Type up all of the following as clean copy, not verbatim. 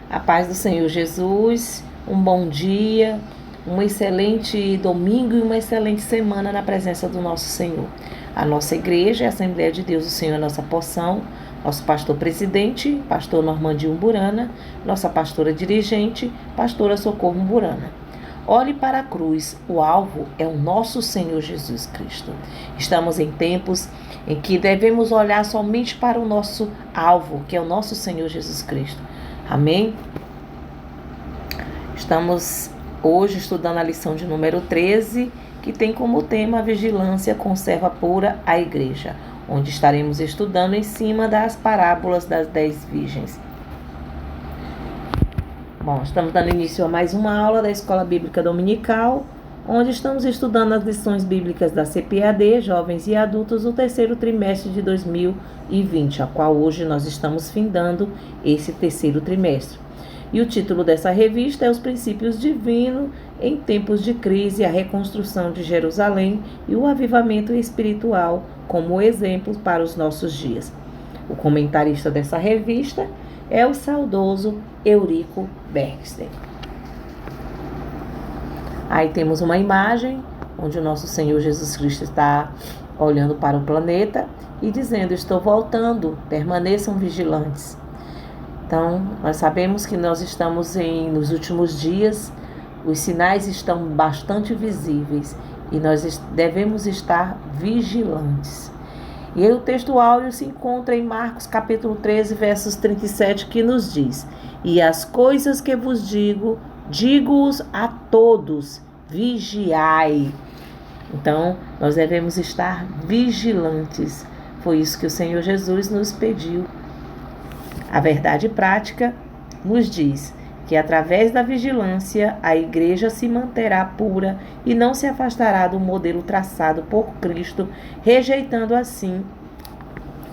A paz do Senhor Jesus, um bom dia, um excelente domingo e uma excelente semana na presença do nosso Senhor. A nossa igreja é a Assembleia de Deus, o Senhor é nossa porção, nosso pastor presidente, pastor Normandinho Umburana, nossa pastora dirigente, pastora Socorro Umburana. Olhe para a cruz, o alvo é o nosso Senhor Jesus Cristo. Estamos em tempos em que devemos olhar somente para o nosso alvo, que é o nosso Senhor Jesus Cristo. Amém? Estamos hoje estudando a lição de número 13, que tem como tema a vigilância conserva pura a igreja, onde estaremos estudando em cima das parábolas das 10 virgens. Bom, estamos dando início a mais uma aula da Escola Bíblica Dominical, onde estamos estudando as lições bíblicas da CPAD, Jovens e Adultos, do terceiro trimestre de 2020, a qual hoje nós estamos findando esse terceiro trimestre. E o título dessa revista é Os Princípios Divinos em Tempos de Crise, a Reconstrução de Jerusalém e o Avivamento Espiritual como exemplos para os nossos dias. O comentarista dessa revista é o saudoso Eurico Bergster. Aí temos uma imagem onde o nosso Senhor Jesus Cristo está olhando para o planeta e dizendo: estou voltando, permaneçam vigilantes. Então, nós sabemos que nós estamos nos últimos dias, os sinais estão bastante visíveis e nós devemos estar vigilantes. E aí o texto áureo se encontra em Marcos capítulo 13, versos 37, que nos diz: e as coisas que vos digo, digo-os a todos, vigiai. Então, nós devemos estar vigilantes. Foi isso que o Senhor Jesus nos pediu. A verdade prática nos diz que através da vigilância a igreja se manterá pura e não se afastará do modelo traçado por Cristo, rejeitando assim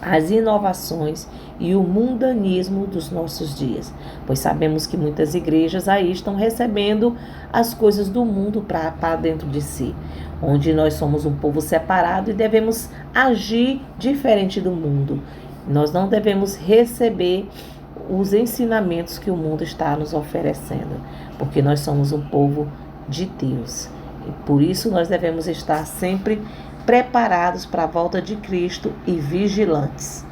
as inovações e o mundanismo dos nossos dias, pois sabemos que muitas igrejas aí estão recebendo as coisas do mundo para dentro de si, onde nós somos um povo separado e devemos agir diferente do mundo. Nós não devemos receber os ensinamentos que o mundo está nos oferecendo, porque nós somos um povo de Deus. E por isso nós devemos estar sempre preparados para a volta de Cristo e vigilantes.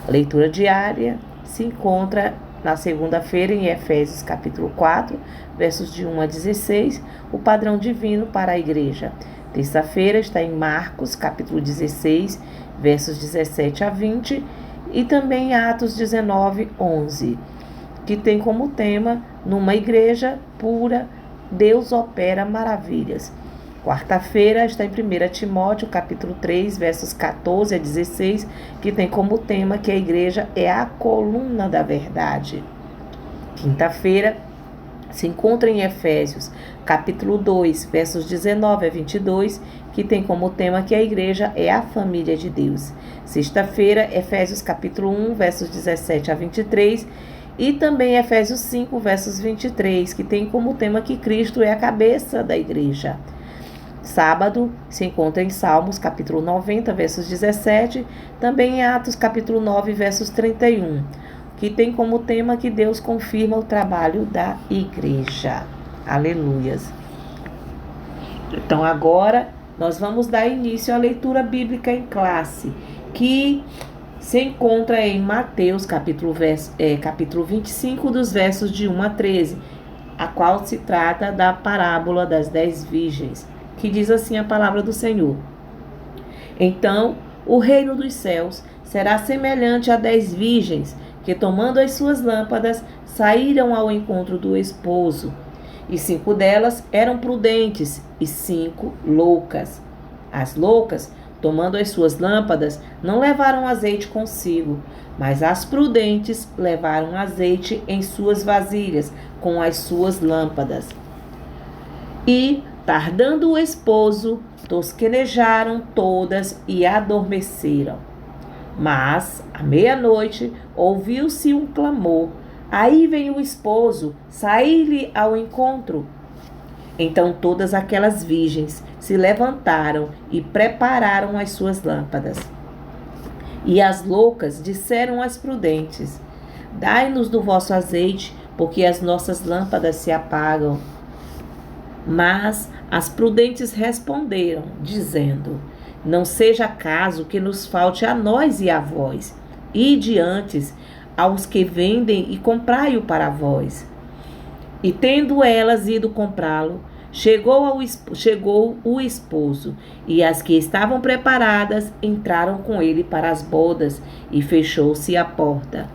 A leitura diária se encontra na segunda-feira em Efésios capítulo 4, versos de 1 a 16, o padrão divino para a igreja. Terça-feira está em Marcos capítulo 16, versos 17 a 20, e também Atos 19, 11, que tem como tema: numa igreja pura, Deus opera maravilhas. Quarta-feira está em 1 Timóteo, capítulo 3, versos 14 a 16, que tem como tema que a igreja é a coluna da verdade. Quinta-feira se encontra em Efésios, capítulo 2, versos 19 a 22, que tem como tema que a igreja é a família de Deus. Sexta-feira, Efésios capítulo 1, versos 17 a 23, e também Efésios 5, versos 23, que tem como tema que Cristo é a cabeça da igreja. Sábado se encontra em Salmos capítulo 90, versos 17, também em Atos capítulo 9, versos 31, que tem como tema que Deus confirma o trabalho da igreja. Aleluias. Então agora nós vamos dar início à leitura bíblica em classe, que se encontra em Mateus capítulo 25, dos versos de 1 a 13, a qual se trata da parábola das 10 virgens, que diz assim a palavra do Senhor: então o reino dos céus será semelhante a 10 virgens, que tomando as suas lâmpadas saíram ao encontro do esposo. E 5 delas eram prudentes e 5 loucas. As loucas, tomando as suas lâmpadas, não levaram azeite consigo, mas as prudentes levaram azeite em suas vasilhas com as suas lâmpadas. E, tardando o esposo, tosquenejaram todas e adormeceram. Mas, à meia-noite, ouviu-se um clamor: aí vem o esposo, saí-lhe ao encontro. Então todas aquelas virgens se levantaram e prepararam as suas lâmpadas. E as loucas disseram às prudentes: dai-nos do vosso azeite, porque as nossas lâmpadas se apagam. Mas as prudentes responderam, dizendo: não seja caso que nos falte a nós e a vós. Ide antes aos que vendem e comprai-o para vós. E tendo elas ido comprá-lo, chegou o esposo, e as que estavam preparadas entraram com ele para as bodas, e fechou-se a porta.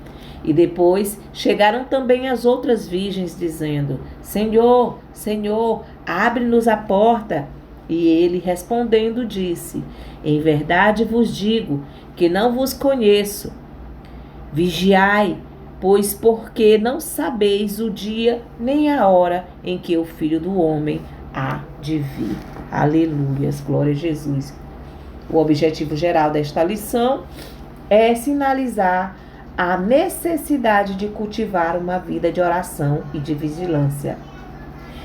E depois chegaram também as outras virgens, dizendo: Senhor, Senhor, abre-nos a porta. E ele, respondendo, disse: em verdade vos digo que não vos conheço. Vigiai, pois porque não sabeis o dia nem a hora em que o Filho do Homem há de vir. Aleluias, glória a Jesus. O objetivo geral desta lição é sinalizar a necessidade de cultivar uma vida de oração e de vigilância.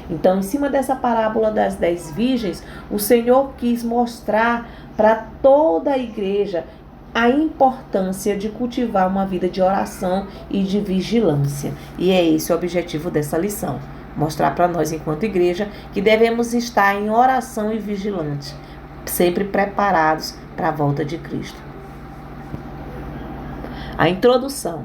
Então, em cima dessa parábola das 10 virgens, o Senhor quis mostrar para toda a igreja a importância de cultivar uma vida de oração e de vigilância. E é esse o objetivo dessa lição. Mostrar para nós, enquanto igreja, que devemos estar em oração e vigilante, sempre preparados para a volta de Cristo. A introdução.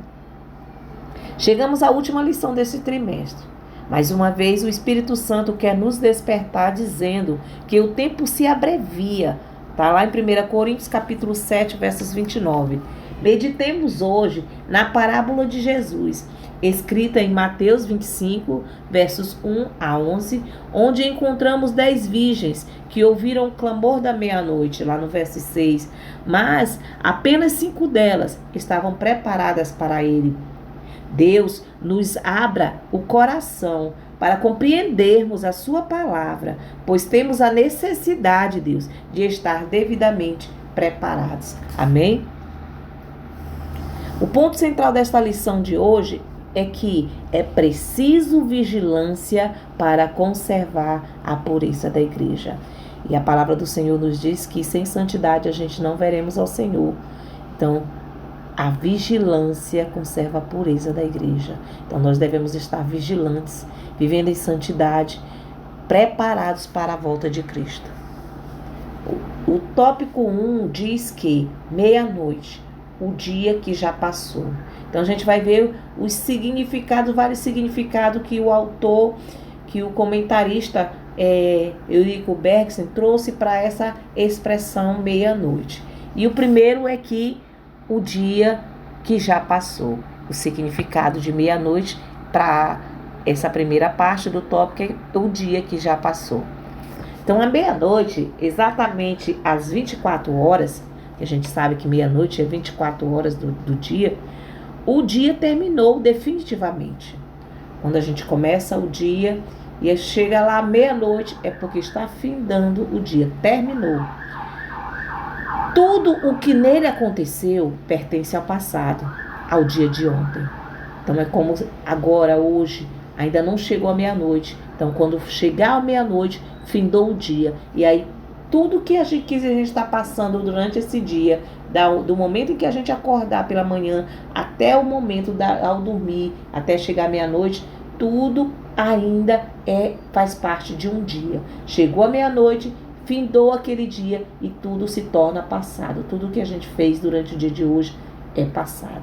Chegamos à última lição desse trimestre. Mais uma vez, o Espírito Santo quer nos despertar dizendo que o tempo se abrevia. Está lá em 1 Coríntios capítulo 7, versos 29. Meditemos hoje na parábola de Jesus, escrita em Mateus 25, versos 1 a 11, onde encontramos 10 virgens que ouviram o clamor da meia-noite, lá no verso 6. Mas apenas 5 delas estavam preparadas para ele. Deus nos abra o coração para compreendermos a sua palavra, pois temos a necessidade, Deus, de estar devidamente preparados. Amém? O ponto central desta lição de hoje é que é preciso vigilância para conservar a pureza da igreja. E a palavra do Senhor nos diz que sem santidade a gente não veremos ao Senhor. Então, a vigilância conserva a pureza da igreja. Então, nós devemos estar vigilantes, vivendo em santidade, preparados para a volta de Cristo. O tópico 1 diz que meia-noite, o dia que já passou. Então, a gente vai ver os significados, vários significados que o autor, que o comentarista Eurico Bergson trouxe para essa expressão meia-noite. E o primeiro é que o dia que já passou. O significado de meia-noite para essa primeira parte do tópico é o dia que já passou. Então, a meia-noite, exatamente às 24 horas, que a gente sabe que meia-noite é 24 horas do dia, o dia terminou definitivamente. Quando a gente começa o dia e chega lá meia-noite, é porque está findando o dia, terminou. Tudo o que nele aconteceu pertence ao passado, ao dia de ontem. Então é como agora, hoje, ainda não chegou a meia-noite. Então quando chegar a meia-noite, findou o dia. E aí tudo que a gente está passando durante esse dia, do momento em que a gente acordar pela manhã, até o momento ao dormir, até chegar à meia-noite, tudo ainda faz parte de um dia. Chegou a meia-noite, findou aquele dia e tudo se torna passado. Tudo que a gente fez durante o dia de hoje é passado.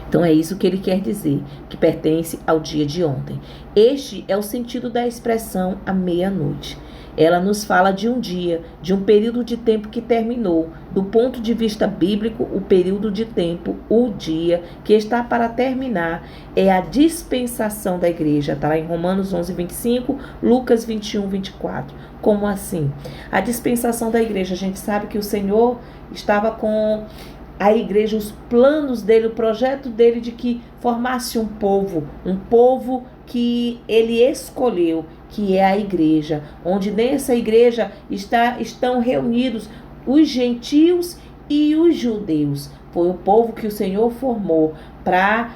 Então é isso que ele quer dizer, que pertence ao dia de ontem. Este é o sentido da expressão à meia-noite. Ela nos fala de um dia, de um período de tempo que terminou. Do ponto de vista bíblico, o período de tempo, o dia que está para terminar, é a dispensação da igreja. Está lá em Romanos 11, 25, Lucas 21, 24. Como assim? A dispensação da igreja. A gente sabe que o Senhor estava com a igreja, os planos dele, o projeto dele de que formasse um povo que ele escolheu, que é a igreja, onde nessa igreja estão reunidos os gentios e os judeus. Foi o povo que o Senhor formou para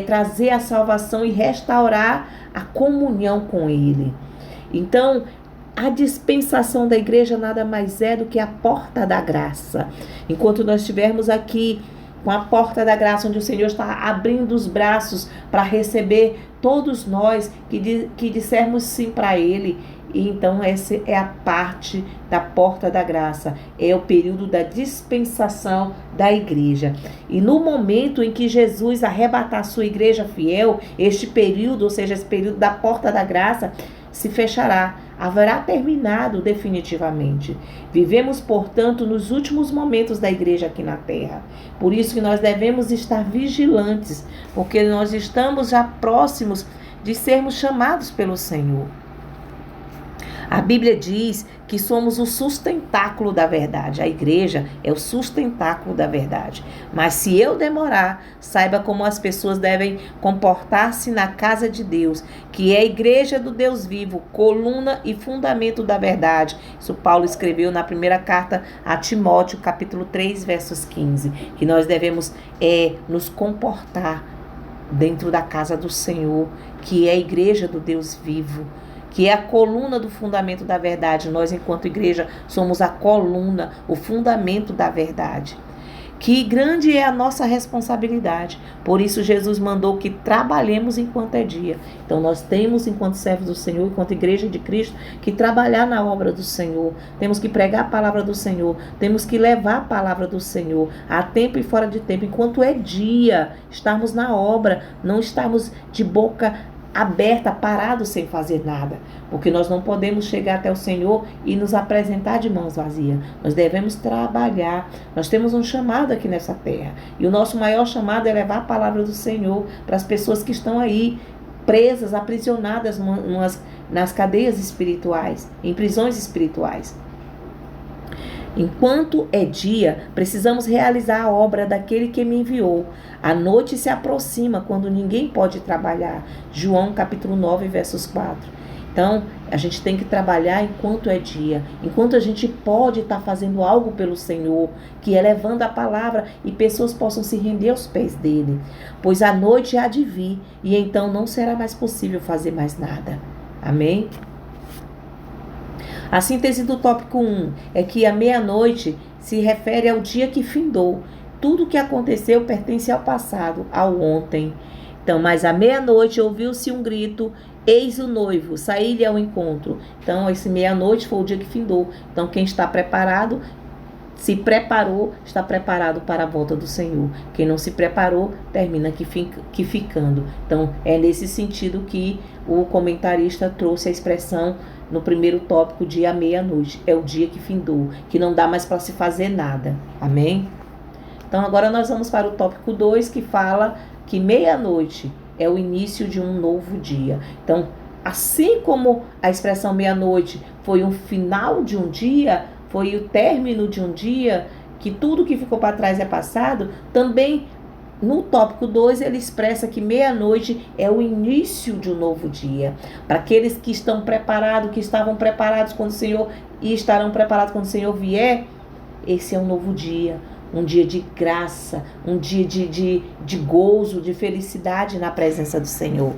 trazer a salvação e restaurar a comunhão com ele. Então, a dispensação da igreja nada mais é do que a porta da graça. Enquanto nós estivermos aqui com a porta da graça, onde o Senhor está abrindo os braços para receber todos nós que dissermos sim para Ele. E então essa é a parte da porta da graça, é o período da dispensação da igreja. E no momento em que Jesus arrebatar a sua igreja fiel, este período, ou seja, esse período da porta da graça, se fechará, haverá terminado definitivamente. Vivemos, portanto, nos últimos momentos da igreja aqui na terra. Por isso que nós devemos estar vigilantes, porque nós estamos já próximos de sermos chamados pelo Senhor. A Bíblia diz que somos o sustentáculo da verdade. A igreja é o sustentáculo da verdade. Mas se eu demorar, saiba como as pessoas devem comportar-se na casa de Deus, que é a igreja do Deus vivo, coluna e fundamento da verdade. Isso Paulo escreveu na primeira carta a Timóteo, capítulo 3, versos 15. Que nós devemos nos comportar dentro da casa do Senhor, que é a igreja do Deus vivo, que é a coluna do fundamento da verdade. Nós, enquanto igreja, somos a coluna, o fundamento da verdade. Que grande é a nossa responsabilidade. Por isso, Jesus mandou que trabalhemos enquanto é dia. Então, nós temos, enquanto servos do Senhor, enquanto igreja de Cristo, que trabalhar na obra do Senhor. Temos que pregar a palavra do Senhor. Temos que levar a palavra do Senhor a tempo e fora de tempo. Enquanto é dia, estarmos na obra, não estarmos de boca aberta, parado sem fazer nada, porque nós não podemos chegar até o Senhor e nos apresentar de mãos vazias. Nós devemos trabalhar. Nós temos um chamado aqui nessa terra, e o nosso maior chamado é levar a palavra do Senhor para as pessoas que estão aí presas, aprisionadas nas cadeias espirituais, em prisões espirituais. Enquanto é dia, precisamos realizar a obra daquele que me enviou. A noite se aproxima quando ninguém pode trabalhar. João capítulo 9, versos 4. Então, a gente tem que trabalhar enquanto é dia. Enquanto a gente pode estar fazendo algo pelo Senhor, que é levando a palavra e pessoas possam se render aos pés dele. Pois a noite há de vir e então não será mais possível fazer mais nada. Amém? A síntese do tópico 1 é que a meia-noite se refere ao dia que findou. Tudo o que aconteceu pertence ao passado, ao ontem. Então, mas à meia-noite ouviu-se um grito, eis o noivo, saí-lhe ao encontro. Então, esse meia-noite foi o dia que findou. Então, quem está preparado, se preparou, está preparado para a volta do Senhor. Quem não se preparou, termina que ficando. Então, é nesse sentido que o comentarista trouxe a expressão no primeiro tópico, dia à meia-noite. É o dia que findou, que não dá mais para se fazer nada. Amém? Então, agora nós vamos para o tópico 2, que fala que meia-noite é o início de um novo dia. Então, assim como a expressão meia-noite foi um final de um dia, foi o término de um dia, que tudo que ficou para trás é passado, também no tópico 2 ele expressa que meia-noite é o início de um novo dia. Para aqueles que estão preparados, que estavam preparados quando o Senhor e estarão preparados quando o Senhor vier, esse é um novo dia. Um dia de graça, um dia de gozo, de felicidade na presença do Senhor.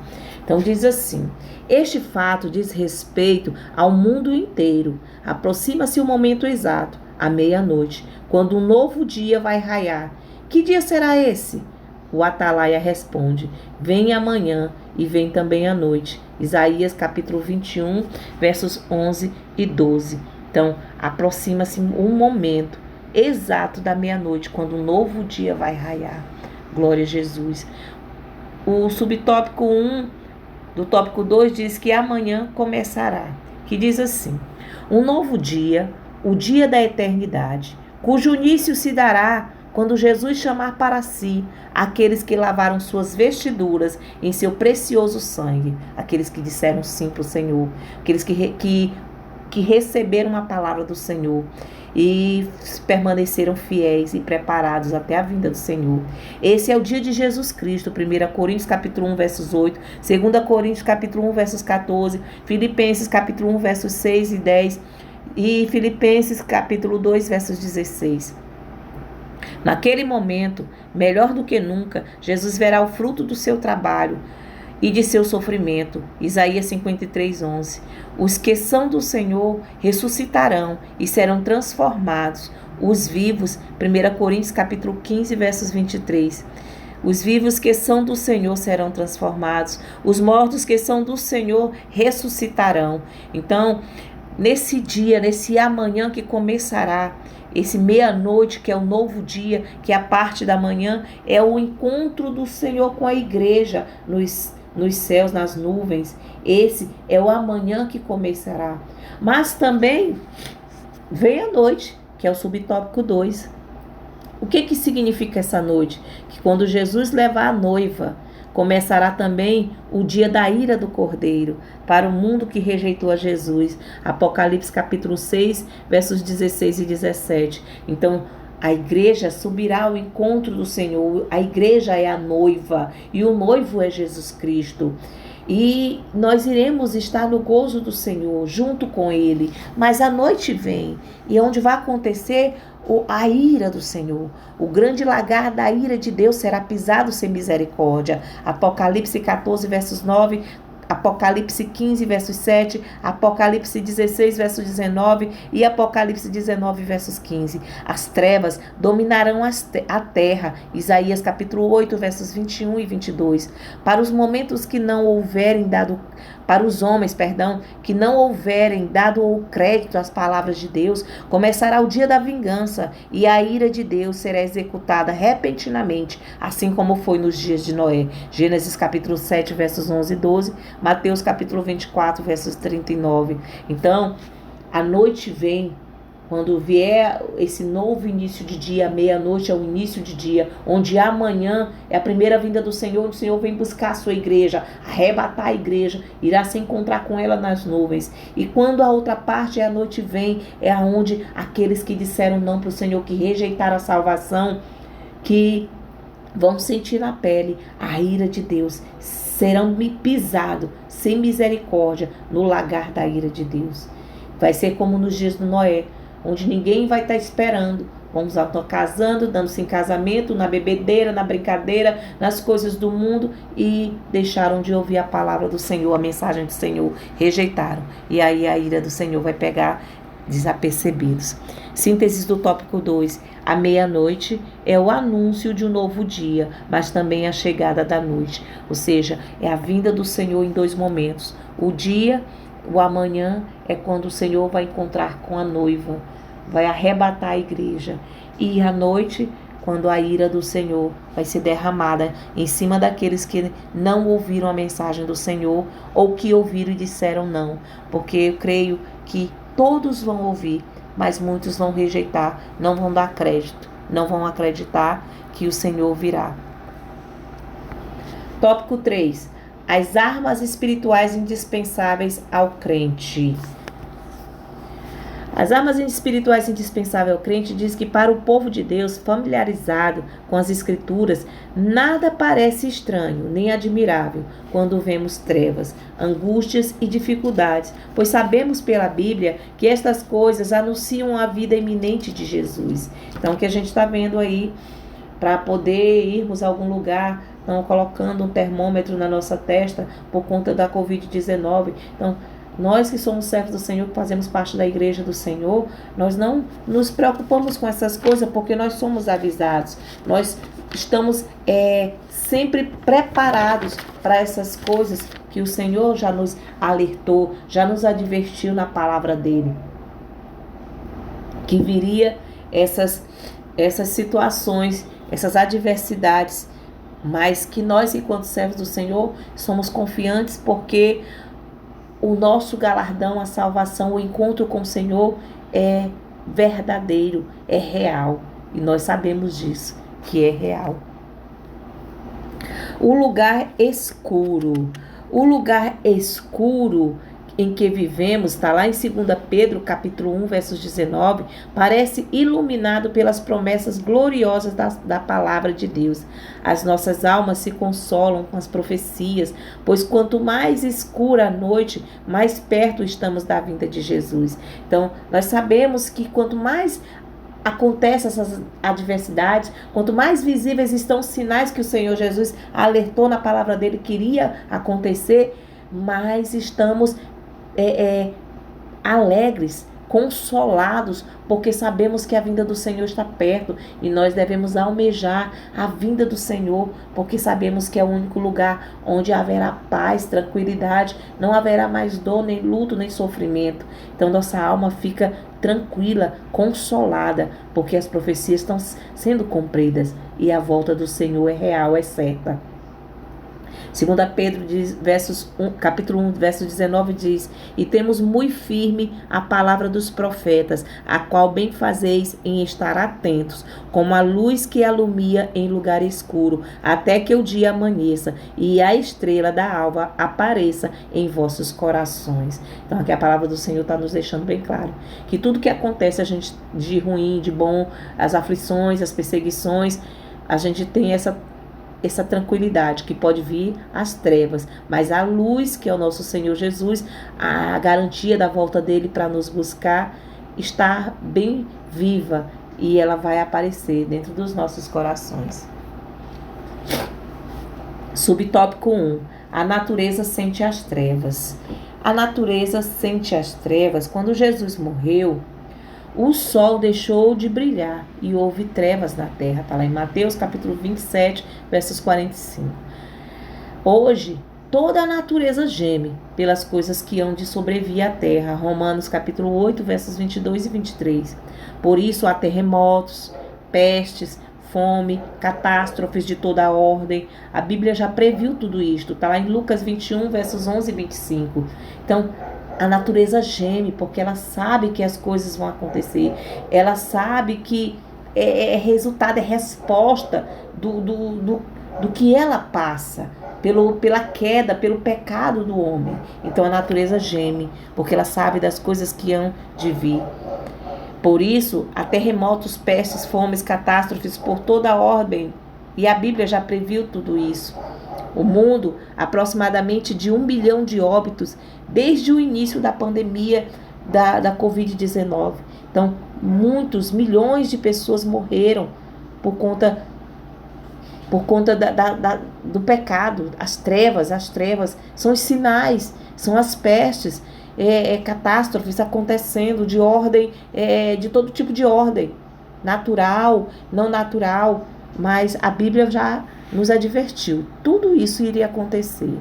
Então diz assim: este fato diz respeito ao mundo inteiro. Aproxima-se o momento exato, a meia-noite, quando um novo dia vai raiar. Que dia será esse? O atalaia responde: vem amanhã e vem também a noite. Isaías capítulo 21, versos 11 e 12. Então aproxima-se um momento exato da meia-noite, quando um novo dia vai raiar. Glória a Jesus. O subtópico 1 do tópico 2 diz que amanhã começará, que diz assim: um novo dia, o dia da eternidade, cujo início se dará quando Jesus chamar para si aqueles que lavaram suas vestiduras em seu precioso sangue, aqueles que disseram sim para o Senhor, aqueles que receberam a palavra do Senhor e permaneceram fiéis e preparados até a vinda do Senhor. Esse é o dia de Jesus Cristo. 1 Coríntios capítulo 1, versos 8, 2 Coríntios capítulo 1, versos 14, Filipenses capítulo 1, versos 6 e 10 e Filipenses capítulo 2, versos 16. Naquele momento, melhor do que nunca, Jesus verá o fruto do seu trabalho e de seu sofrimento. Isaías 53, 11. Os que são do Senhor ressuscitarão e serão transformados. os vivos, 1 Coríntios capítulo 15, versos 23. Os vivos que são do Senhor serão transformados, os mortos que são do Senhor ressuscitarão. Então, nesse dia, nesse amanhã que começará, esse meia-noite, que é o novo dia, que é a parte da manhã, é o encontro do Senhor com a igreja nos céus, nas nuvens. Esse é o amanhã que começará. Mas também vem a noite, que é o subtópico 2. O que significa essa noite? Que quando Jesus levar a noiva, começará também o dia da ira do Cordeiro para o mundo que rejeitou a Jesus. Apocalipse capítulo 6, versos 16 e 17. Então, a igreja subirá ao encontro do Senhor. A igreja é a noiva e o noivo é Jesus Cristo. E nós iremos estar no gozo do Senhor, junto com Ele. Mas a noite vem, e é onde vai acontecer a ira do Senhor. O grande lagar da ira de Deus será pisado sem misericórdia. Apocalipse 14, versos 9, Apocalipse 15, versos 7, Apocalipse 16, versos 19 e Apocalipse 19, versos 15. As trevas dominarão a terra. Isaías capítulo 8, versos 21 e 22. Para os momentos que não houverem dado... Para os homens, que não houverem dado o crédito às palavras de Deus, começará o dia da vingança e a ira de Deus será executada repentinamente, assim como foi nos dias de Noé. Gênesis capítulo 7, versos 11 e 12, Mateus capítulo 24, versos 39. Então, a noite vem. Quando vier esse novo início de dia, meia-noite é o início de dia, onde amanhã é a primeira vinda do Senhor, onde o Senhor vem buscar a sua igreja, arrebatar a igreja, irá se encontrar com ela nas nuvens. E quando a outra parte, a noite vem, é onde aqueles que disseram não para o Senhor, que rejeitaram a salvação, que vão sentir na pele a ira de Deus, serão pisados sem misericórdia no lagar da ira de Deus. Vai ser como nos dias do Noé, onde ninguém vai estar esperando. Vamos estar casando, dando-se em casamento, na bebedeira, na brincadeira, nas coisas do mundo, e deixaram de ouvir a palavra do Senhor, a mensagem do Senhor, rejeitaram. E aí a ira do Senhor vai pegar desapercebidos. Síntese do tópico 2. A meia-noite é o anúncio de um novo dia, mas também a chegada da noite. Ou seja, é a vinda do Senhor em dois momentos. O dia, o amanhã, é quando o Senhor vai encontrar com a noiva, vai arrebatar a igreja. E à noite, quando a ira do Senhor vai ser derramada em cima daqueles que não ouviram a mensagem do Senhor, ou que ouviram e disseram não. Porque eu creio que todos vão ouvir, mas muitos vão rejeitar, não vão dar crédito, não vão acreditar que o Senhor virá. Tópico 3. As armas espirituais indispensáveis ao crente. As armas espirituais indispensáveis ao crente diz que para o povo de Deus familiarizado com as Escrituras, nada parece estranho nem admirável quando vemos trevas, angústias e dificuldades, pois sabemos pela Bíblia que estas coisas anunciam a vida iminente de Jesus. Então, o que a gente está vendo aí, para poder irmos a algum lugar, estão colocando um termômetro na nossa testa por conta da Covid-19. Então, nós que somos servos do Senhor, que fazemos parte da igreja do Senhor, nós não nos preocupamos com essas coisas porque nós somos avisados. Nós estamos sempre preparados para essas coisas que o Senhor já nos alertou, já nos advertiu na palavra dele. Que viria essas situações, essas adversidades, mas que nós, enquanto servos do Senhor, somos confiantes porque o nosso galardão, a salvação, o encontro com o Senhor é verdadeiro, é real. E nós sabemos disso, que é real. O lugar escuro. O lugar escuro em que vivemos, está lá em 2 Pedro, capítulo 1, versos 19, parece iluminado pelas promessas gloriosas da palavra de Deus. As nossas almas se consolam com as profecias, pois quanto mais escura a noite, mais perto estamos da vinda de Jesus. Então, nós sabemos que quanto mais acontecem essas adversidades, quanto mais visíveis estão os sinais que o Senhor Jesus alertou na palavra dele que iria acontecer, mais estamos alegres, consolados, porque sabemos que a vinda do Senhor está perto e nós devemos almejar a vinda do Senhor, porque sabemos que é o único lugar onde haverá paz, tranquilidade, não haverá mais dor, nem luto, nem sofrimento. Então nossa alma fica tranquila, consolada, porque as profecias estão sendo cumpridas e a volta do Senhor é real, é certa. 2 Pedro, capítulo 1, verso 19 diz: E temos muito firme a palavra dos profetas, a qual bem fazeis em estar atentos, como a luz que alumia em lugar escuro, até que o dia amanheça e a estrela da alva apareça em vossos corações. Então aqui a palavra do Senhor está nos deixando bem claro que tudo que acontece a gente de ruim, de bom, as aflições, as perseguições, a gente tem essa tranquilidade que pode vir as trevas, mas a luz, que é o nosso Senhor Jesus, a garantia da volta dele para nos buscar, está bem viva e ela vai aparecer dentro dos nossos corações. Subtópico 1. A natureza sente as trevas. A natureza sente as trevas. Quando Jesus morreu, o sol deixou de brilhar e houve trevas na terra. Está lá em Mateus capítulo 27, versos 45. Hoje, toda a natureza geme pelas coisas que hão de sobrevir à terra. Romanos capítulo 8, versos 22 e 23. Por isso há terremotos, pestes, fome, catástrofes de toda a ordem. A Bíblia já previu tudo isto. Está lá em Lucas 21, versos 11 e 25. Então, a natureza geme porque ela sabe que as coisas vão acontecer. Ela sabe que é resultado, é resposta do que ela passa, pela queda, pelo pecado do homem. Então a natureza geme porque ela sabe das coisas que hão de vir. Por isso, há terremotos, pestes, fomes, catástrofes por toda a ordem. E a Bíblia já previu tudo isso. O mundo, aproximadamente de 1 bilhão de óbitos desde o início da pandemia da Covid-19. Então, milhões de pessoas morreram por conta do pecado. As trevas são os sinais, são as pestes, catástrofes acontecendo de ordem, de todo tipo de ordem, natural, não natural, mas a Bíblia já nos advertiu, tudo isso iria acontecer.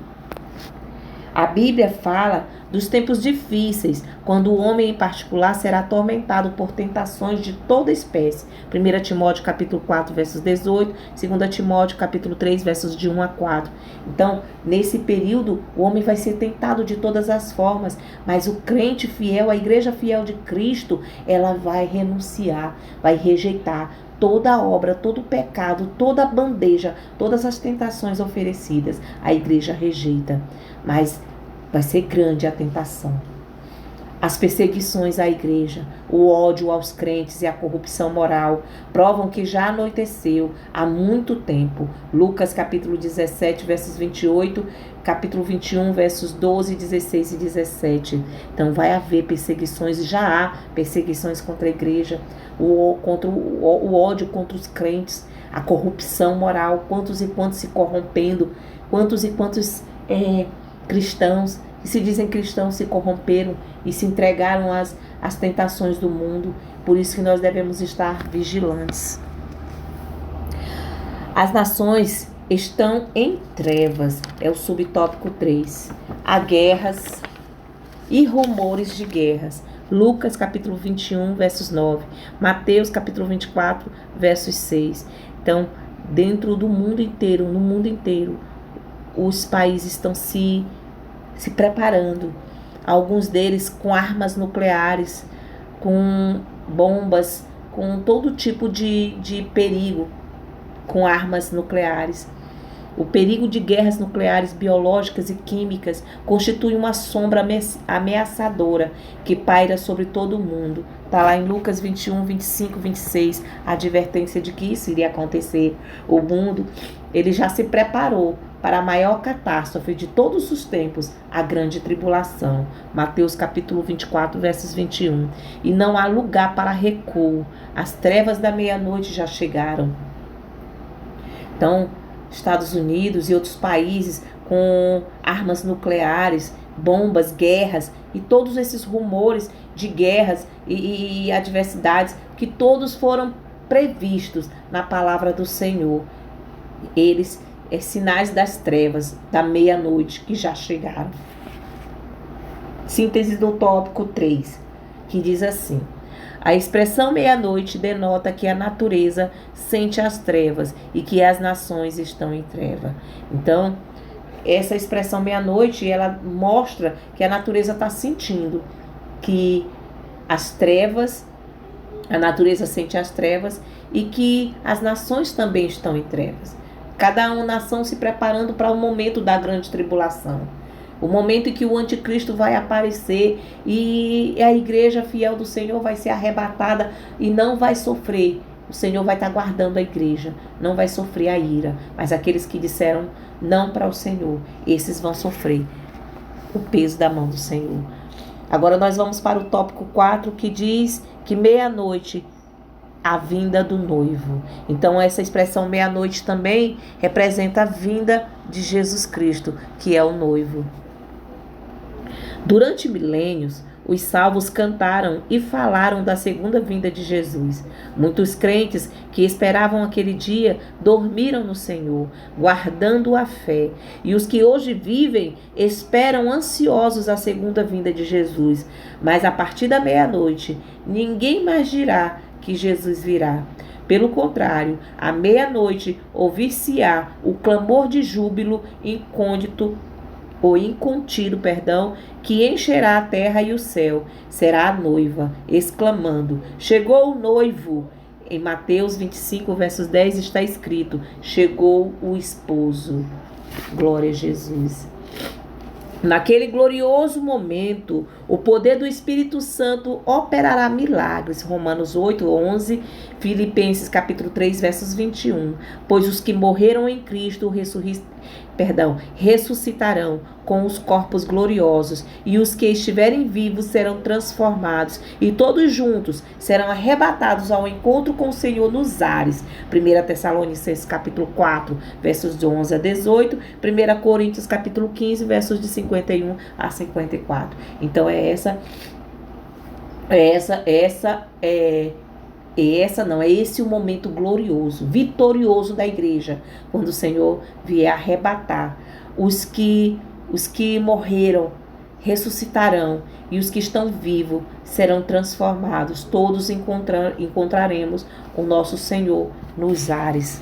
A Bíblia fala dos tempos difíceis, quando o homem em particular será atormentado por tentações de toda espécie. 1 Timóteo capítulo 4, versos 18, 2 Timóteo capítulo 3, versos de 1 a 4. Então, nesse período, o homem vai ser tentado de todas as formas, mas o crente fiel, a igreja fiel de Cristo, ela vai renunciar, vai rejeitar toda a obra, todo o pecado, toda a bandeja, todas as tentações oferecidas. A igreja rejeita, mas vai ser grande a tentação. As perseguições à igreja, o ódio aos crentes e a corrupção moral provam que já anoiteceu há muito tempo. Lucas capítulo 17, versos 28, capítulo 21, versos 12, 16 e 17. Então vai haver perseguições, já há perseguições contra a igreja, o ódio contra os crentes, a corrupção moral, quantos e quantos se corrompendo, quantos e quantos cristãos que se dizem cristãos se corromperam e se entregaram às tentações do mundo. Por isso que nós devemos estar vigilantes. As nações estão em trevas, é o subtópico 3. Há guerras e rumores de guerras. Lucas capítulo 21, versos 9. Mateus capítulo 24, versos 6. Então, dentro do mundo inteiro, no mundo inteiro, os países estão se preparando. Alguns deles com armas nucleares, com bombas, com todo tipo de perigo, com armas nucleares. O perigo de guerras nucleares, biológicas e químicas constitui uma sombra ameaçadora que paira sobre todo o mundo. Está lá em Lucas 21, 25, 26, a advertência de que isso iria acontecer. O mundo, ele já se preparou para a maior catástrofe de todos os tempos, a grande tribulação. Mateus capítulo 24, versos 21. E não há lugar para recuo. As trevas da meia-noite já chegaram. Então, Estados Unidos e outros países com armas nucleares bombas, guerras e todos esses rumores de guerras e adversidades, que todos foram previstos na palavra do Senhor. Eles sinais das trevas, da meia-noite que já chegaram. Síntese do tópico 3, que diz assim: a expressão meia-noite denota que a natureza sente as trevas e que as nações estão em treva. Então, essa expressão meia-noite, ela mostra que a natureza está sentindo que as trevas, a natureza sente as trevas e que as nações também estão em trevas. Cada uma nação se preparando para o momento da grande tribulação. O momento em que o anticristo vai aparecer e a igreja fiel do Senhor vai ser arrebatada e não vai sofrer. O Senhor vai estar guardando a igreja, não vai sofrer a ira. Mas aqueles que disseram não para o Senhor, esses vão sofrer o peso da mão do Senhor. Agora nós vamos para o tópico 4, que diz que meia-noite, a vinda do noivo. Então essa expressão meia-noite também representa a vinda de Jesus Cristo, que é o noivo. Durante milênios, os salvos cantaram e falaram da segunda vinda de Jesus. Muitos crentes que esperavam aquele dia dormiram no Senhor, guardando a fé. E os que hoje vivem esperam ansiosos a segunda vinda de Jesus. Mas a partir da meia-noite, ninguém mais dirá que Jesus virá. Pelo contrário, à meia-noite ouvir-se-á o clamor de júbilo incontido, que encherá a terra e o céu. Será a noiva, exclamando: chegou o noivo. Em Mateus 25, versos 10 está escrito: chegou o esposo. Glória a Jesus. Naquele glorioso momento, o poder do Espírito Santo operará milagres. Romanos 8, 11, Filipenses capítulo 3, versos 21. Pois os que morreram em Cristo ressuscitarão com os corpos gloriosos, e os que estiverem vivos serão transformados, e todos juntos serão arrebatados ao encontro com o Senhor nos ares. 1 Tessalonicenses capítulo 4, versos de 11 a 18, 1 Coríntios capítulo 15, versos de 51 a 54. Então esse o momento glorioso, vitorioso da igreja, quando o Senhor vier arrebatar. Os que morreram ressuscitarão, e os que estão vivos serão transformados. Todos encontraremos o nosso Senhor nos ares.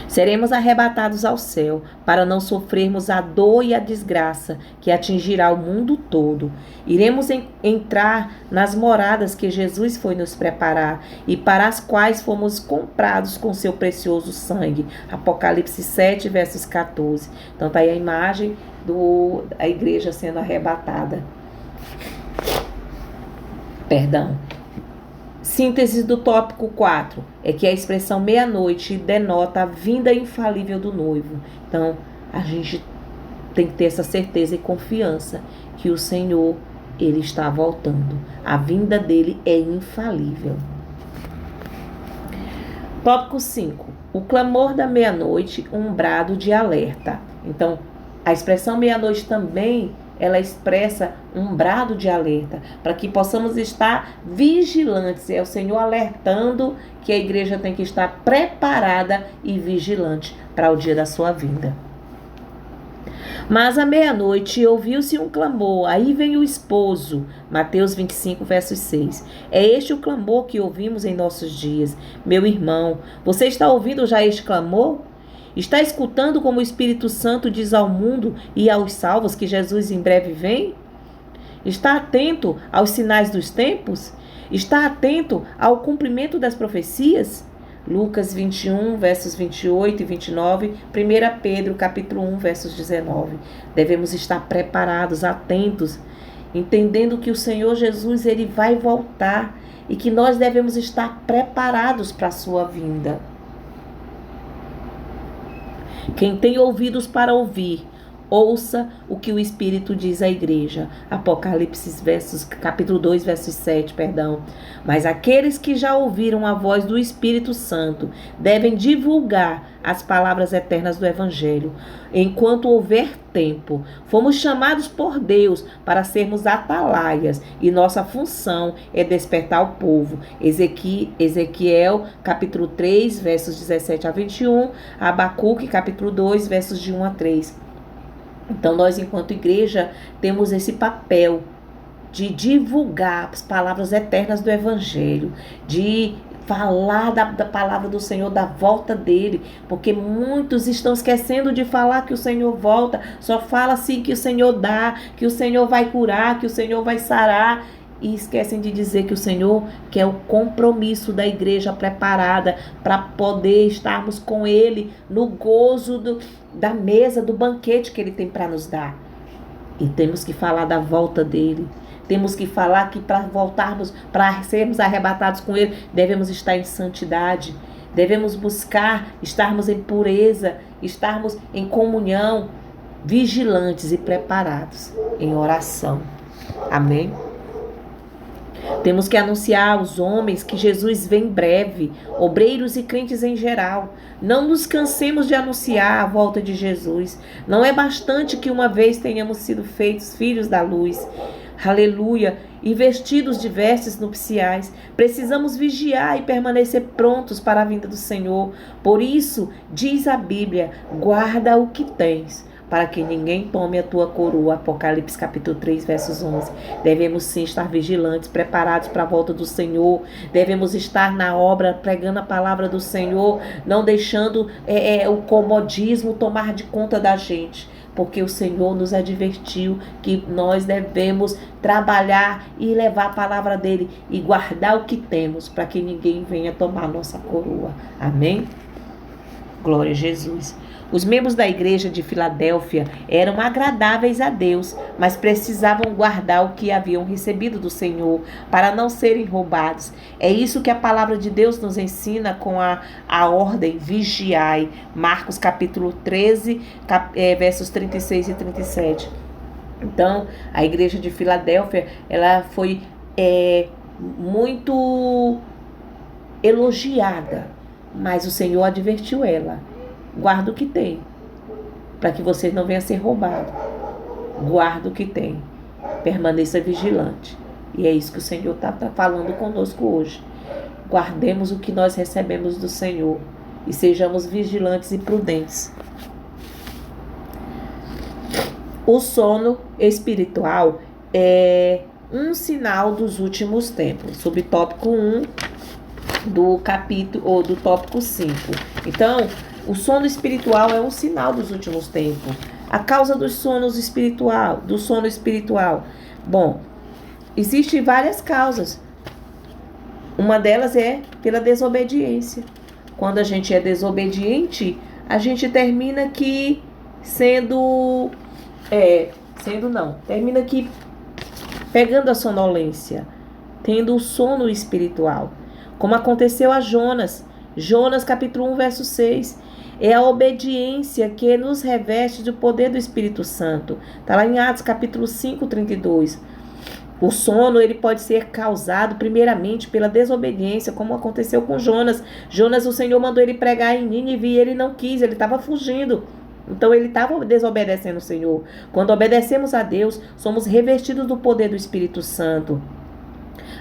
Seremos arrebatados ao céu para não sofrermos a dor e a desgraça que atingirá o mundo todo. Iremos entrar nas moradas que Jesus foi nos preparar e para as quais fomos comprados com seu precioso sangue. Apocalipse 7, versos 14. Então está aí a imagem da igreja sendo arrebatada. Síntese do tópico 4 é que a expressão meia-noite denota a vinda infalível do noivo. Então, a gente tem que ter essa certeza e confiança que o Senhor, Ele está voltando. A vinda dele é infalível. Tópico 5. O clamor da meia-noite, um brado de alerta. Então, a expressão meia-noite também ela expressa um brado de alerta, para que possamos estar vigilantes. É o Senhor alertando que a igreja tem que estar preparada e vigilante para o dia da sua vinda. Mas à meia-noite ouviu-se um clamor, aí vem o esposo. Mateus 25, versos 6. É este o clamor que ouvimos em nossos dias. Meu irmão, você está ouvindo já este clamor? Está escutando como o Espírito Santo diz ao mundo e aos salvos que Jesus em breve vem? Está atento aos sinais dos tempos? Está atento ao cumprimento das profecias? Lucas 21, versos 28 e 29, 1 Pedro, capítulo 1, versos 19. Devemos estar preparados, atentos, entendendo que o Senhor Jesus ele vai voltar e que nós devemos estar preparados para a sua vinda. Quem tem ouvidos para ouvir, Ouça o que o Espírito diz à igreja. Apocalipse, capítulo 2, versos 7, perdão. Mas aqueles que já ouviram a voz do Espírito Santo devem divulgar as palavras eternas do Evangelho, enquanto houver tempo. Fomos chamados por Deus para sermos atalaias e nossa função é despertar o povo. Ezequiel, capítulo 3, versos 17 a 21, Abacuque, capítulo 2, versos de 1 a 3. Então, nós, enquanto igreja, temos esse papel de divulgar as palavras eternas do Evangelho, de falar da palavra do Senhor, da volta dele, porque muitos estão esquecendo de falar que o Senhor volta, só fala assim que o Senhor dá, que o Senhor vai curar, que o Senhor vai sarar, e esquecem de dizer que o Senhor quer o compromisso da igreja preparada para poder estarmos com ele no gozo da mesa, do banquete que ele tem para nos dar. E temos que falar da volta dele. Temos que falar que para voltarmos, para sermos arrebatados com ele, devemos estar em santidade. Devemos buscar estarmos em pureza, estarmos em comunhão, vigilantes e preparados em oração. Amém? Temos que anunciar aos homens que Jesus vem em breve, obreiros e crentes em geral. Não nos cansemos de anunciar a volta de Jesus. Não é bastante que uma vez tenhamos sido feitos filhos da luz. Aleluia! E vestidos de vestes nupciais. Precisamos vigiar e permanecer prontos para a vinda do Senhor. Por isso, diz a Bíblia, guarda o que tens, para que ninguém tome a tua coroa. Apocalipse capítulo 3, versos 11. Devemos sim estar vigilantes, preparados para a volta do Senhor. Devemos estar na obra, pregando a palavra do Senhor, não deixando o comodismo tomar de conta da gente. Porque o Senhor nos advertiu que nós devemos trabalhar e levar a palavra dele e guardar o que temos, para que ninguém venha tomar nossa coroa. Amém? Glória a Jesus. Os membros da igreja de Filadélfia eram agradáveis a Deus, mas precisavam guardar o que haviam recebido do Senhor, para não serem roubados. É isso que a palavra de Deus nos ensina com a ordem, vigiai. Marcos capítulo 13, versos 36 e 37. Então, a igreja de Filadélfia, ela foi muito elogiada, mas o Senhor advertiu ela. Guarda o que tem, para que você não venha ser roubado. Guarda o que tem. Permaneça vigilante. E é isso que o Senhor está falando conosco hoje. Guardemos o que nós recebemos do Senhor e sejamos vigilantes e prudentes. O sono espiritual é um sinal dos últimos tempos. Subtópico 1 do capítulo ou do tópico 5. Então, o sono espiritual é um sinal dos últimos tempos. A causa do sono espiritual. Bom, existem várias causas. Uma delas é pela desobediência. Quando a gente é desobediente, a gente termina aqui termina aqui pegando a sonolência, tendo o sono espiritual. Como aconteceu a Jonas. Jonas capítulo 1, verso 6. É a obediência que nos reveste do poder do Espírito Santo. Está lá em Atos capítulo 5, 32. O sono ele pode ser causado primeiramente pela desobediência, como aconteceu com Jonas. Jonas, o Senhor mandou ele pregar em Nínive e ele não quis, ele estava fugindo. Então ele estava desobedecendo o Senhor. Quando obedecemos a Deus, somos revestidos do poder do Espírito Santo.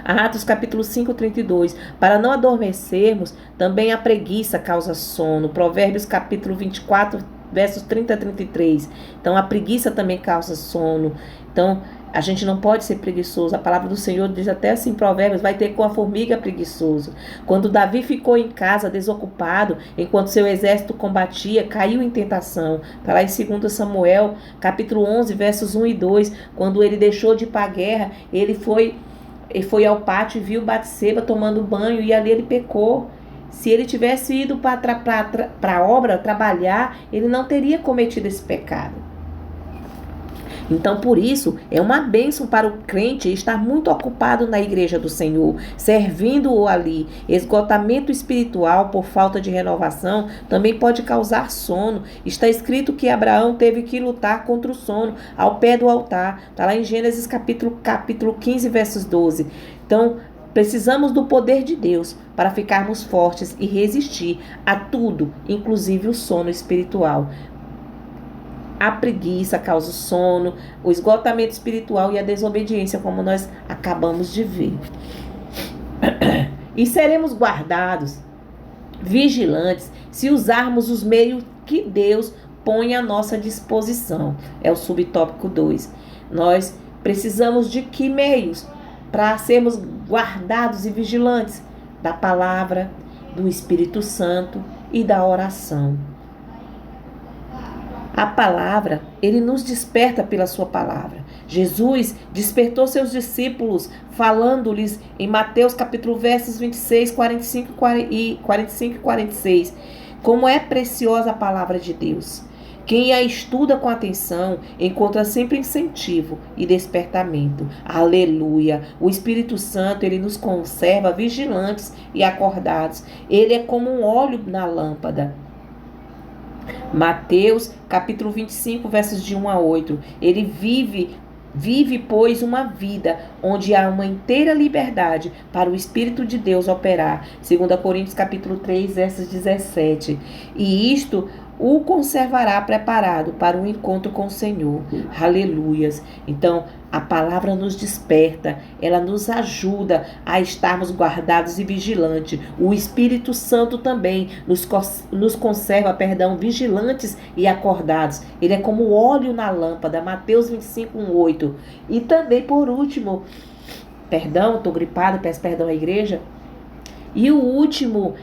Atos capítulo 5, 32. Para não adormecermos, também a preguiça causa sono. Provérbios capítulo 24, versos 30 a 33. Então a preguiça também causa sono. Então a gente não pode ser preguiçoso. A palavra do Senhor diz até assim, Provérbios, vai ter com a formiga preguiçoso. Quando Davi ficou em casa desocupado, enquanto seu exército combatia, caiu em tentação. Está lá em 2 Samuel capítulo 11, versos 1 e 2. Quando ele deixou de ir para a guerra, ele foi ao pátio e viu Batseba tomando banho e ali ele pecou. Se ele tivesse ido para a obra trabalhar, ele não teria cometido esse pecado. Então, por isso, é uma bênção para o crente estar muito ocupado na igreja do Senhor, servindo-o ali. Esgotamento espiritual por falta de renovação também pode causar sono. Está escrito que Abraão teve que lutar contra o sono ao pé do altar. Está lá em Gênesis capítulo 15, versos 12. Então, precisamos do poder de Deus para ficarmos fortes e resistir a tudo, inclusive o sono espiritual. A preguiça causa o sono, o esgotamento espiritual e a desobediência, como nós acabamos de ver. E seremos guardados, vigilantes, se usarmos os meios que Deus põe à nossa disposição. É o subtópico 2. Nós precisamos de que meios? Para sermos guardados e vigilantes da palavra, do Espírito Santo e da oração. A palavra, ele nos desperta pela sua palavra. Jesus despertou seus discípulos falando-lhes em Mateus capítulo versos 26, 45 e 46. Como é preciosa a palavra de Deus. Quem a estuda com atenção encontra sempre incentivo e despertamento. Aleluia! O Espírito Santo, ele nos conserva vigilantes e acordados. Ele é como um óleo na lâmpada. Mateus capítulo 25, versos de 1 a 8. Ele vive, pois, uma vida onde há uma inteira liberdade para o Espírito de Deus operar. 2 Coríntios capítulo 3, versos 17. E isto o conservará preparado para o encontro com o Senhor. Aleluias. Então, a palavra nos desperta, ela nos ajuda a estarmos guardados e vigilantes. O Espírito Santo também nos conserva, vigilantes e acordados. Ele é como óleo na lâmpada, Mateus 25, 1:8. E também, por último, estou gripada, peço perdão à igreja. E o último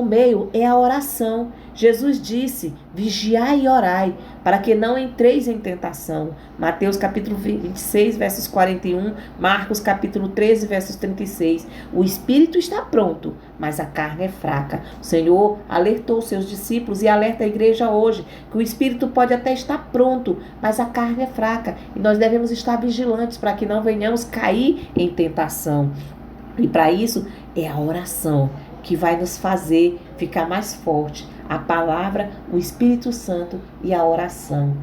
meio é a oração. Jesus disse: vigiai e orai, para que não entreis em tentação. Mateus capítulo 26, versos 41, Marcos capítulo 13, versos 36. O espírito está pronto, mas a carne é fraca. O Senhor alertou seus discípulos e alerta a igreja hoje, que o espírito pode até estar pronto, mas a carne é fraca. E nós devemos estar vigilantes para que não venhamos cair em tentação. E para isso é a oração que vai nos fazer ficar mais forte. A palavra, o Espírito Santo e a oração.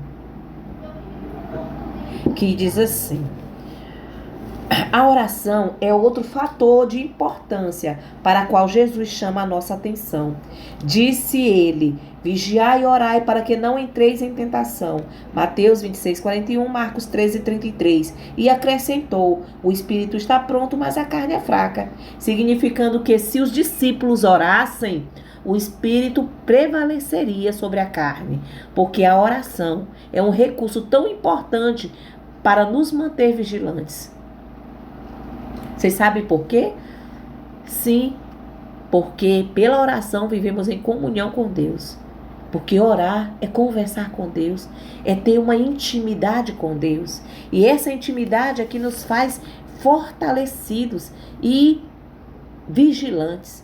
Que diz assim: a oração é outro fator de importância para o qual Jesus chama a nossa atenção. Disse ele: vigiai e orai para que não entreis em tentação. Mateus 26, 41, Marcos 13, 33. E acrescentou: o espírito está pronto, mas a carne é fraca. Significando que se os discípulos orassem, o espírito prevaleceria sobre a carne. Porque a oração é um recurso tão importante para nos manter vigilantes. Vocês sabem por quê? Sim, porque pela oração vivemos em comunhão com Deus. Porque orar é conversar com Deus, é ter uma intimidade com Deus. E essa intimidade é que nos faz fortalecidos e vigilantes.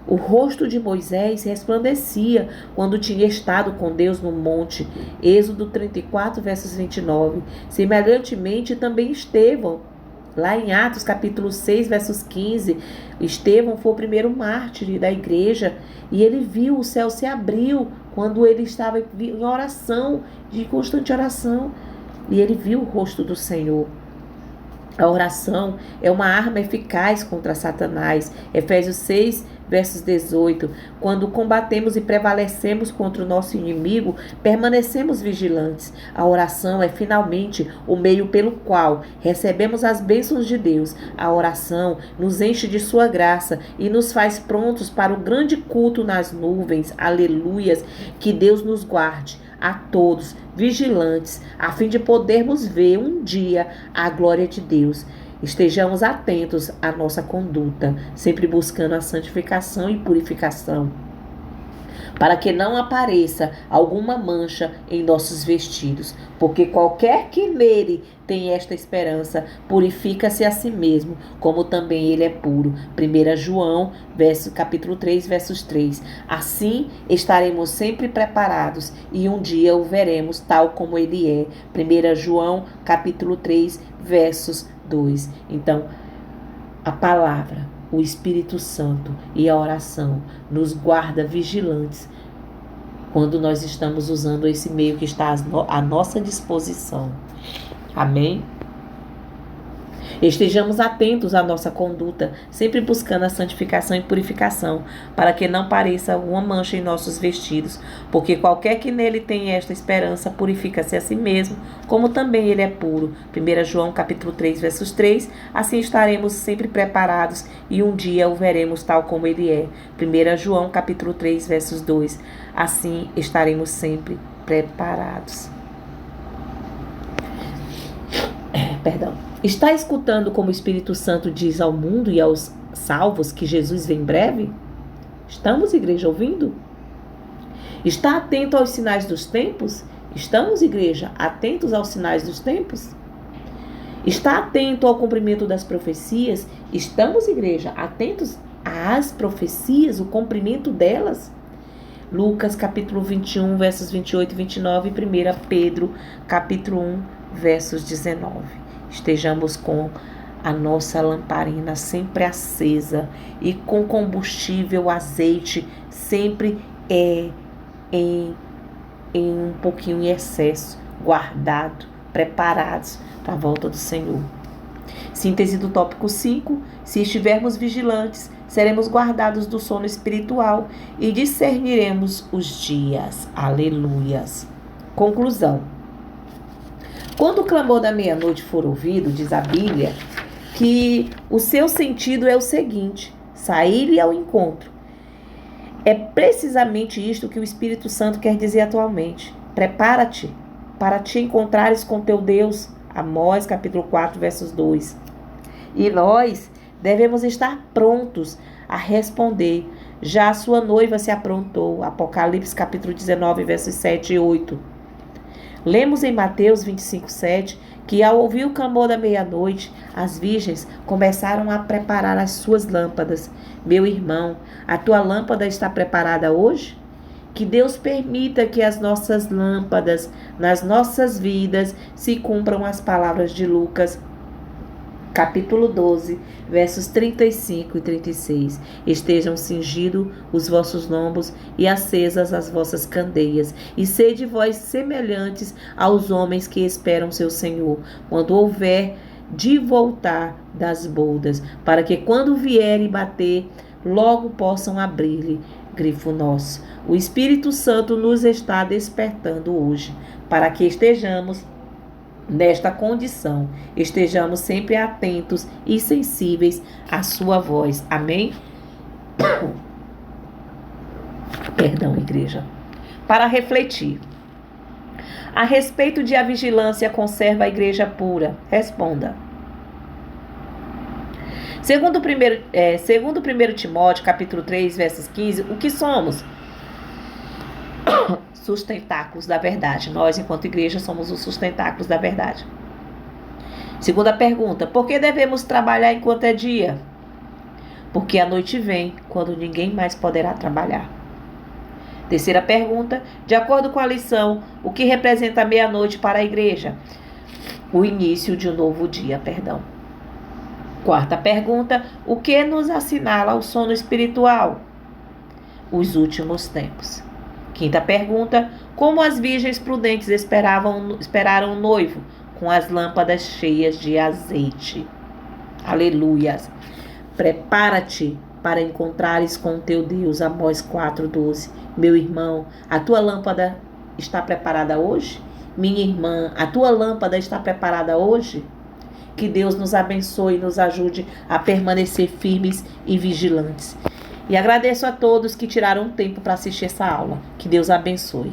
O rosto de Moisés resplandecia quando tinha estado com Deus no monte. Êxodo 34, versos 29. Semelhantemente também Estevão. Lá em Atos capítulo 6, versos 15, Estevão foi o primeiro mártir da igreja e ele viu o céu se abriu quando ele estava em oração, de constante oração, e ele viu o rosto do Senhor. A oração é uma arma eficaz contra Satanás. Efésios 6, versos 18. Quando combatemos e prevalecemos contra o nosso inimigo, permanecemos vigilantes. A oração é finalmente o meio pelo qual recebemos as bênçãos de Deus. A oração nos enche de sua graça e nos faz prontos para o grande culto nas nuvens. Aleluias! Que Deus nos guarde a todos vigilantes, a fim de podermos ver um dia a glória de Deus. Estejamos atentos à nossa conduta, sempre buscando a santificação e purificação. para que não apareça alguma mancha em nossos vestidos, porque qualquer que nele tem esta esperança, purifica-se a si mesmo, como também ele é puro. 1 João, capítulo 3, versos 3. Assim estaremos sempre preparados e um dia o veremos tal como ele é. 1 João, capítulo 3, versos 2. Então, a palavra, o Espírito Santo e a oração nos guarda vigilantes quando nós estamos usando esse meio que está à nossa disposição. Amém? Estejamos atentos à nossa conduta, sempre buscando a santificação e purificação, para que não pareça alguma mancha em nossos vestidos, porque qualquer que nele tenha esta esperança, purifica-se a si mesmo, como também ele é puro. 1 João capítulo 3, versos 3, assim estaremos sempre preparados e um dia o veremos tal como ele é. 1 João capítulo 3, versos 2, assim estaremos sempre preparados. Está escutando como o Espírito Santo diz ao mundo e aos salvos que Jesus vem em breve? Estamos, igreja, ouvindo? Está atento aos sinais dos tempos? Estamos, igreja, atentos aos sinais dos tempos? Está atento ao cumprimento das profecias? Estamos, igreja, atentos às profecias, o cumprimento delas? Lucas capítulo 21, versos 28 e 29 e 1 Pedro capítulo 1, versos 19. Estejamos com a nossa lamparina sempre acesa e com combustível, azeite, sempre em um pouquinho em excesso, guardado, preparados para a volta do Senhor. Síntese do tópico 5. Se estivermos vigilantes, seremos guardados do sono espiritual e discerniremos os dias. Aleluias. Conclusão. Quando o clamor da meia-noite for ouvido, diz a Bíblia, que o seu sentido é o seguinte: sair-lhe ao encontro. É precisamente isto que o Espírito Santo quer dizer atualmente. Prepara-te para te encontrares com teu Deus. Amós, capítulo 4, versos 2. E nós devemos estar prontos a responder. Já a sua noiva se aprontou. Apocalipse, capítulo 19, versos 7 e 8. Lemos em Mateus 25, 7, que ao ouvir o clamor da meia-noite, as virgens começaram a preparar as suas lâmpadas. Meu irmão, a tua lâmpada está preparada hoje? Que Deus permita que as nossas lâmpadas, nas nossas vidas, se cumpram as palavras de Lucas, capítulo 12, versos 35 e 36. Estejam cingidos os vossos lombos e acesas as vossas candeias, e sede vós semelhantes aos homens que esperam seu Senhor, quando houver de voltar das bodas, para que quando vier e bater, logo possam abrir-lhe. Grifo nosso. O Espírito Santo nos está despertando hoje, para que estejamos nesta condição, estejamos sempre atentos e sensíveis à sua voz. Amém? Perdão, igreja. Para refletir. A respeito de a vigilância conserva a igreja pura? Responda. Segundo 1 Timóteo, capítulo 3, versos 15, o que somos? Sustentáculos da verdade. Nós, enquanto igreja, somos os sustentáculos da verdade. Segunda pergunta: por que devemos trabalhar enquanto é dia? Porque a noite vem, quando ninguém mais poderá trabalhar. Terceira pergunta: de acordo com a lição, o que representa a meia-noite para a igreja? O início de um novo dia, Quarta pergunta: o que nos assinala o sono espiritual? Os últimos tempos. Quinta pergunta: como as virgens prudentes esperaram o noivo? Com as lâmpadas cheias de azeite. Aleluias. Prepara-te para encontrares com o teu Deus. Amós 4:12. Meu irmão, a tua lâmpada está preparada hoje? Minha irmã, a tua lâmpada está preparada hoje? Que Deus nos abençoe e nos ajude a permanecer firmes e vigilantes. E agradeço a todos que tiraram um tempo para assistir essa aula. Que Deus abençoe.